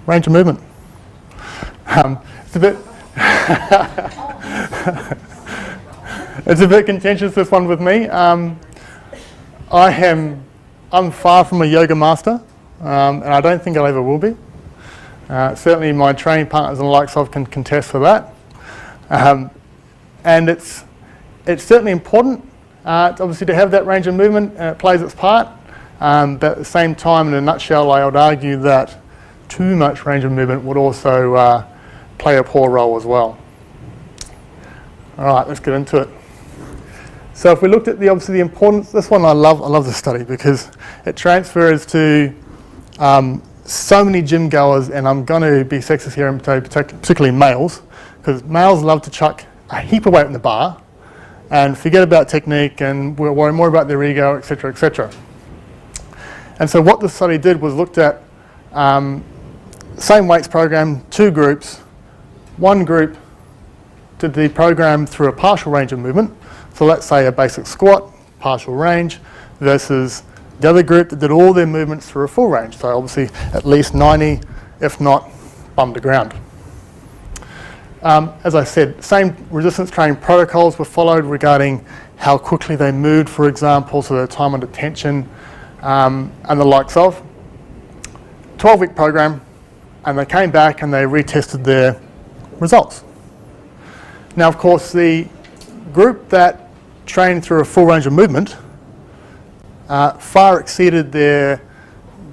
range of movement. It's a bit it's a bit contentious, this one with me. I'm far from a yoga master, and I don't think I ever will be. Certainly my training partners and the likes of can contest for that. And it's certainly important, obviously, to have that range of movement, and it plays its part. But at the same time, in a nutshell, I would argue that too much range of movement would also play a poor role as well. All right, let's get into it. So if we looked at obviously the importance, this one I love this study because it transfers to so many gym goers, and I'm going to be sexist here and particularly males, because males love to chuck a heap of weight in the bar and forget about technique and worry more about their ego, etc., etc. And so what this study did was looked at same weights program, two groups. One group did the program through a partial range of movement, so let's say a basic squat, partial range, versus the other group that did all their movements through a full range, so obviously at least 90, if not bum to ground. As I said, same resistance training protocols were followed regarding how quickly they moved, for example, so their time under tension and the likes of. 12-week program, and they came back and they retested their results. Now, of course, the group that trained through a full range of movement far exceeded their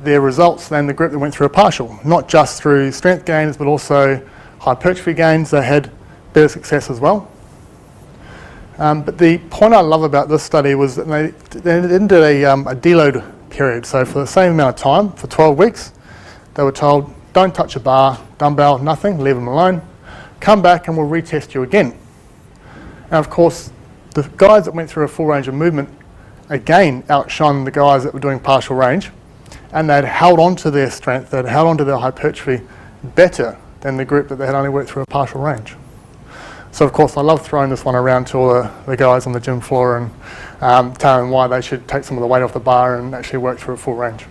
results than the group that went through a partial, not just through strength gains, but also hypertrophy gains. They had better success as well. But the point I love about this study was that they did a deload period. So for the same amount of time, for 12 weeks, they were told, don't touch a bar, dumbbell, nothing, leave them alone. Come back and we'll retest you again. And of course, the guys that went through a full range of movement again outshone the guys that were doing partial range, and they'd held on to their strength, they'd held on to their hypertrophy better than the group that they had only worked through a partial range. So of course I love throwing this one around to all the guys on the gym floor and telling them why they should take some of the weight off the bar and actually work through a full range.